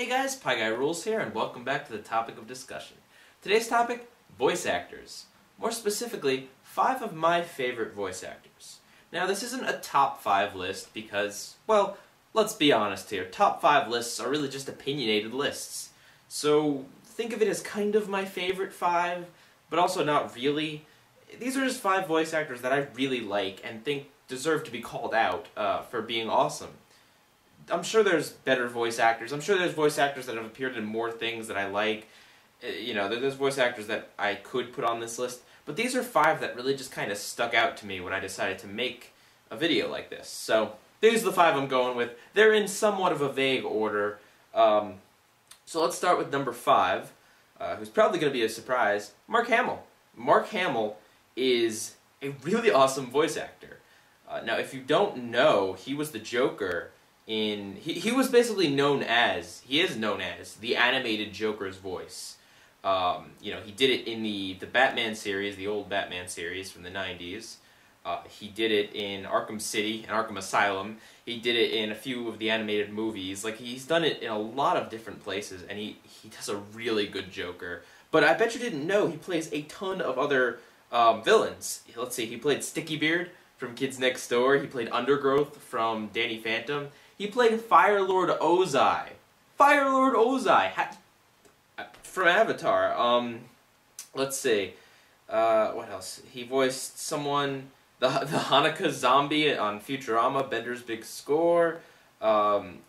Hey guys, Pieguyrulz here, and welcome back to the topic of discussion. Today's topic, voice actors. More specifically, 5 of my favorite voice actors. Now this isn't a top 5 list because, well, let's be honest here, top 5 lists are really just opinionated lists. So think of it as kind of my favorite 5, but also not really. These are just 5 voice actors that I really like and think deserve to be called out for being awesome. I'm sure there's better voice actors. I'm sure there's voice actors that have appeared in more things that I like. You know, there's voice actors that I could put on this list. But these are 5 that really just kind of stuck out to me when I decided to make a video like this. So, these are the 5 I'm going with. They're in somewhat of a vague order. So let's start with number 5, who's probably going to be a surprise, Mark Hamill. Mark Hamill is a really awesome voice actor. Now, if you don't know, he was the Joker he was basically he is known as the animated Joker's voice. You know, he did it in the Batman series, the old Batman series from the 90s. He did it in Arkham City and Arkham Asylum. He did it in a few of the animated movies. Like, he's done it in a lot of different places, and he does a really good Joker. But I bet you didn't know he plays a ton of other villains. Let's see, he played Sticky Beard from Kids Next Door. He played Undergrowth from Danny Phantom. He played Fire Lord Ozai. Fire Lord Ozai from Avatar. Let's see. What else? He voiced someone, the Hanukkah zombie on Futurama, Bender's Big Score.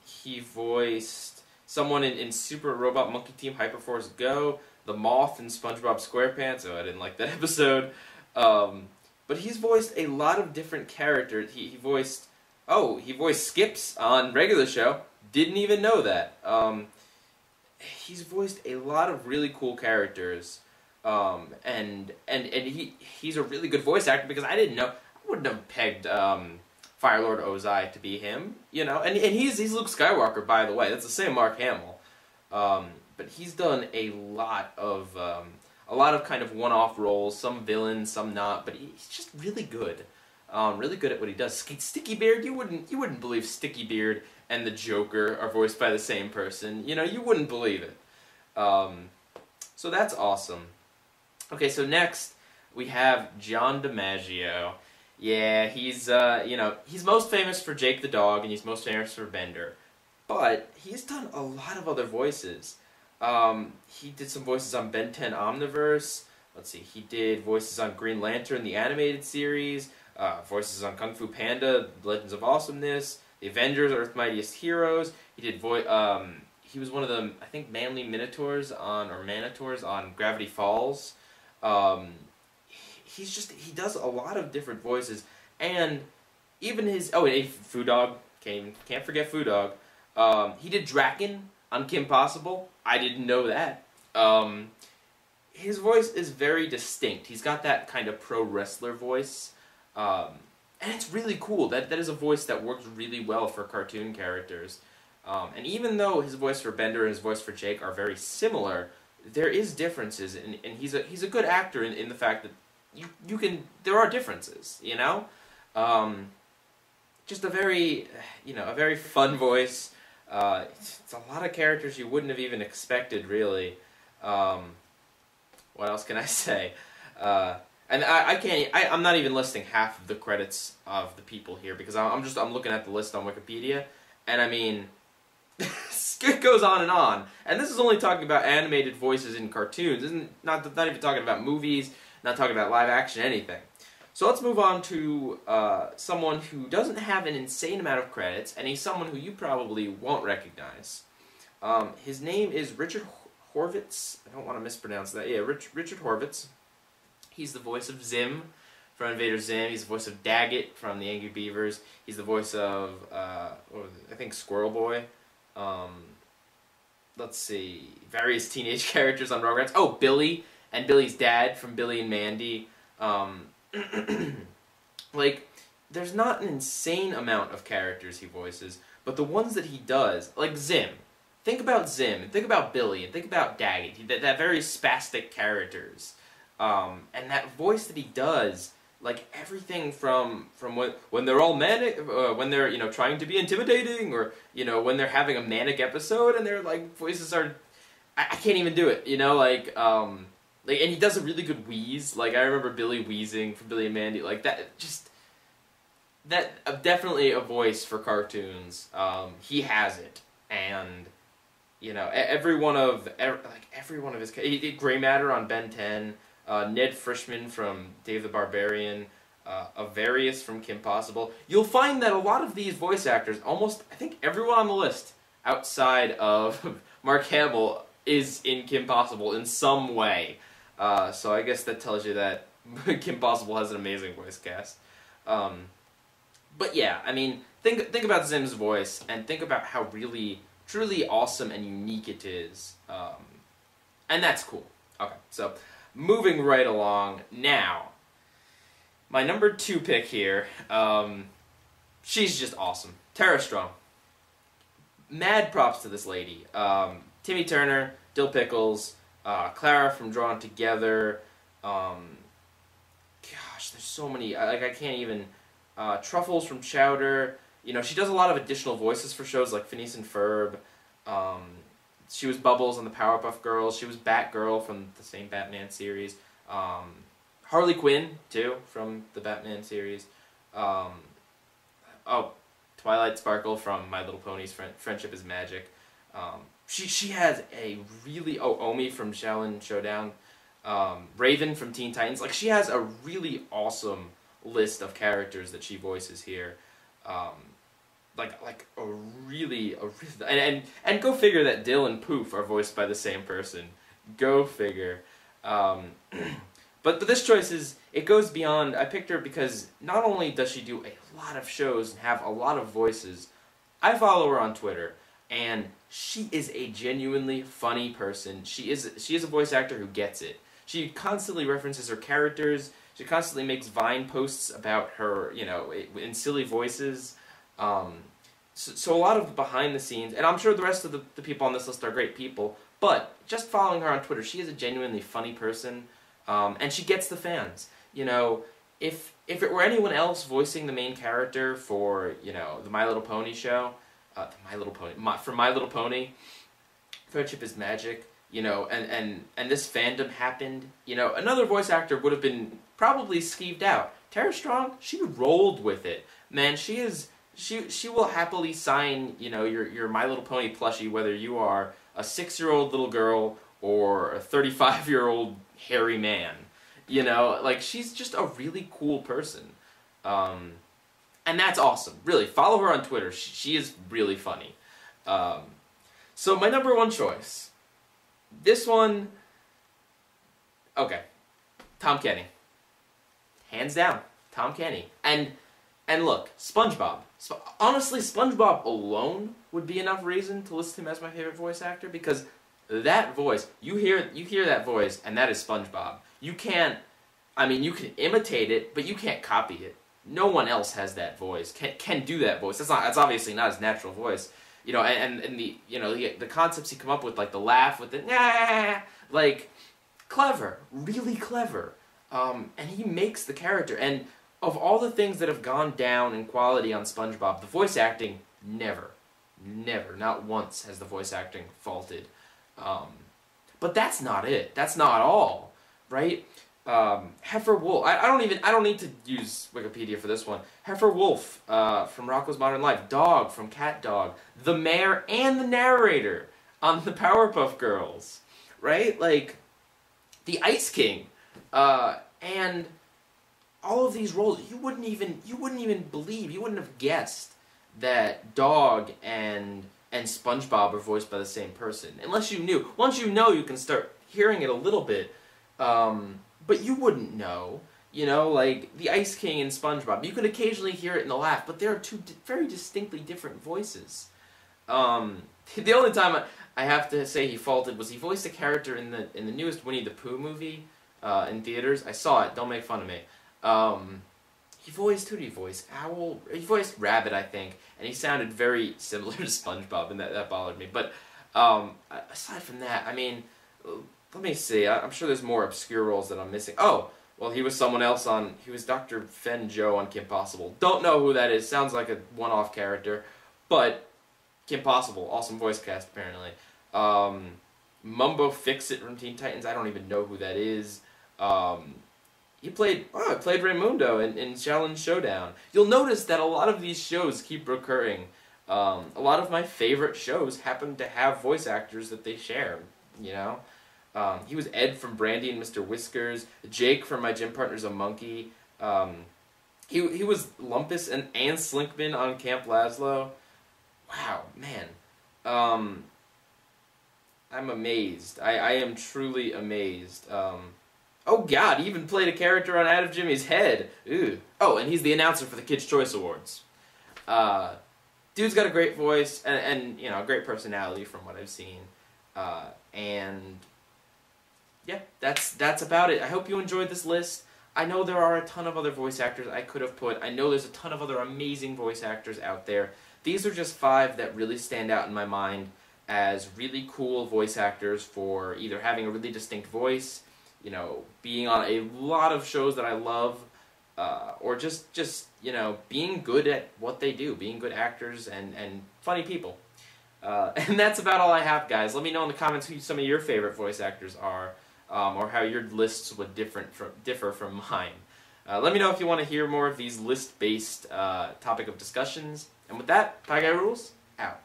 He voiced someone in Super Robot Monkey Team Hyperforce Go. The Moth in SpongeBob SquarePants. Oh, I didn't like that episode. But he's voiced a lot of different characters. He voiced Skips on Regular Show. Didn't even know that. He's voiced a lot of really cool characters. And he's a really good voice actor because I didn't know. I wouldn't have pegged Fire Lord Ozai to be him, you know. And he's Luke Skywalker, by the way. That's the same Mark Hamill. But he's done a lot of kind of one-off roles. Some villains, some not. But he's just really good. Really good at what he does. Sticky Beard, you wouldn't believe Sticky Beard and the Joker are voiced by the same person. You know, you wouldn't believe it. So that's awesome. Okay, so next we have John DiMaggio. Yeah, he's you know, he's most famous for Jake the Dog, and he's most famous for Bender. But he's done a lot of other voices. He did some voices on Ben 10 Omniverse. Let's see, he did voices on Green Lantern, the animated series. Voices on Kung Fu Panda, Legends of Awesomeness, The Avengers, Earth's Mightiest Heroes. He did he was one of the, I think, manly Manitors on Gravity Falls. He does a lot of different voices, and even and Foo Dog, can't forget Foo Dog. He did Draken on Kim Possible. I didn't know that. His voice is very distinct. He's got that kind of pro wrestler voice. And it's really cool. That is a voice that works really well for cartoon characters. And even though his voice for Bender and his voice for Jake are very similar, there is differences, and he's a good actor in the fact that there are differences, you know? Just a very fun voice. It's a lot of characters you wouldn't have even expected, really. What else can I say? And I'm not even listing half of the credits of the people here because I'm looking at the list on Wikipedia, and I mean, it goes on. And this is only talking about animated voices in cartoons. Not even talking about movies, not talking about live action, anything. So let's move on to someone who doesn't have an insane amount of credits, and he's someone who you probably won't recognize. His name is Richard Horvitz. I don't want to mispronounce that. Yeah, Richard Horvitz. He's the voice of Zim from Invader Zim. He's the voice of Daggett from the Angry Beavers. He's the voice of, I think, Squirrel Boy. Let's see, various teenage characters on Rugrats. Oh, Billy and Billy's dad from Billy and Mandy. Like, there's not an insane amount of characters he voices, but the ones that he does, like Zim. Think about Zim, and think about Billy, and think about Daggett. That very spastic characters. And that voice that he does Like everything from when they're all manic, when they're trying to be intimidating, or when they're having a manic episode and their like voices are, I can't even do it. Like, and he does a really good wheeze. Like I remember Billy wheezing from Billy and Mandy. Like that just. Definitely a voice for cartoons. He has it, and every one of his he did Gray Matter on Ben 10, Ned Frischman from Dave the Barbarian, Avarius from Kim Possible. You'll find that a lot of these voice actors, almost I think everyone on the list outside of Mark Hamill, is in Kim Possible in some way. So I guess that tells you that Kim Possible has an amazing voice cast. But yeah, I mean, think about Zim's voice, and think about how really, truly awesome and unique it is. And that's cool. Okay, so moving right along now. My number 2 pick here, she's just awesome. Tara Strong. Mad props to this lady. Timmy Turner, Dill Pickles, Clara from Drawn Together. Gosh, there's so many. I can't even... Truffles from Chowder. She does a lot of additional voices for shows like Phineas and Ferb. She was Bubbles on the Powerpuff Girls. She was Batgirl from the same Batman series. Harley Quinn, too, from the Batman series. Twilight Sparkle from My Little Pony's Friendship is Magic. She has a really... Omi from Shaolin Showdown. Raven from Teen Titans. Like, she has a really awesome list of characters that she voices here, like a really and go figure that Dill and Poof are voiced by the same person. Go figure. But this choice it goes beyond. I picked her because not only does she do a lot of shows and have a lot of voices, I follow her on Twitter, and she is a genuinely funny person. She is a voice actor who gets it. She constantly references her characters. She constantly makes Vine posts about her, in silly voices. So a lot of behind the scenes, and I'm sure the rest of the people on this list are great people, but just following her on Twitter, she is a genuinely funny person, and she gets the fans. If it were anyone else voicing the main character for, the My Little Pony show, for My Little Pony, Friendship is Magic, and this fandom happened, another voice actor would have been probably skeeved out. Tara Strong, she rolled with it. Man, she will happily sign, your My Little Pony plushie, whether you are a 6-year-old little girl or a 35-year-old hairy man. Like, she's just a really cool person. And that's awesome. Really, follow her on Twitter. She is really funny. So my number 1 choice. This one... Okay. Tom Kenny. Hands down. Tom Kenny. And look, SpongeBob. Honestly, SpongeBob alone would be enough reason to list him as my favorite voice actor, because that voice, you hear that voice, and that is SpongeBob. You can imitate it, but you can't copy it. No one else has that voice, can do that voice. That's obviously not his natural voice. And the concepts he come up with, like the laugh with the nah, like, clever, really clever. And he makes the character. And of all the things that have gone down in quality on SpongeBob, the voice acting, never, not once has the voice acting faulted. But that's not it. That's not all, right? Heifer Wolf. I don't need to use Wikipedia for this one. Heifer Wolf from Rocko's Modern Life. Dog from Cat Dog. The mayor and the narrator on the Powerpuff Girls, right? Like, the Ice King. And all of these roles, you wouldn't even believe, you wouldn't have guessed that Dog and SpongeBob are voiced by the same person, unless you knew. Once you know, you can start hearing it a little bit, but you wouldn't know. Like the Ice King and SpongeBob, you could occasionally hear it in the laugh, but there are two very distinctly different voices. The only time I have to say he faulted was he voiced a character in the newest Winnie the Pooh movie. In theaters. I saw it, don't make fun of me. Who did he voice? Owl? He voiced Rabbit, I think, and he sounded very similar to SpongeBob, and that bothered me. But aside from that, let me see, I'm sure there's more obscure roles that I'm missing. well, he was someone else on, he was Dr. Fen Joe on Kim Possible. Don't know who that is, sounds like a one-off character, but Kim Possible, awesome voice cast apparently. Mumbo Fix-It from Teen Titans, I don't even know who that is. He played Raimundo in Shaolin Showdown. You'll notice that a lot of these shows keep recurring. A lot of my favorite shows happen to have voice actors that they share, you know? He was Ed from Brandy and Mr. Whiskers, Jake from My Gym Partner's a Monkey. He was Lumpus and Ann Slinkman on Camp Lazlo. Wow, man. I'm amazed. I am truly amazed. Oh god, he even played a character on Out of Jimmy's Head. Ooh. Oh, and he's the announcer for the Kids' Choice Awards. Dude's got a great voice and you know, a great personality from what I've seen. And yeah, that's about it. I hope you enjoyed this list. I know there are a ton of other voice actors I could have put. I know there's a ton of other amazing voice actors out there. These are just 5 that really stand out in my mind as really cool voice actors for either having a really distinct voice, you know, being on a lot of shows that I love, or just you know, being good at what they do, being good actors and funny people. And that's about all I have, guys. Let me know in the comments who some of your favorite voice actors are, or how your lists would differ from mine. Let me know if you want to hear more of these list-based topic of discussions. And with that, Pieguyrulz, out.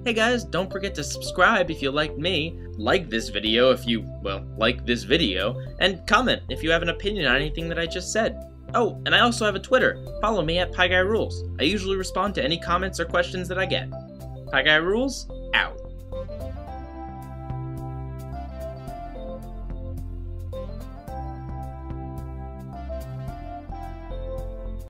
Hey guys, don't forget to subscribe if you liked me, like this video if you, well, like this video, and comment if you have an opinion on anything that I just said. Oh, and I also have a Twitter. Follow me at Pieguyrulz. I usually respond to any comments or questions that I get. Pieguyrulz, out.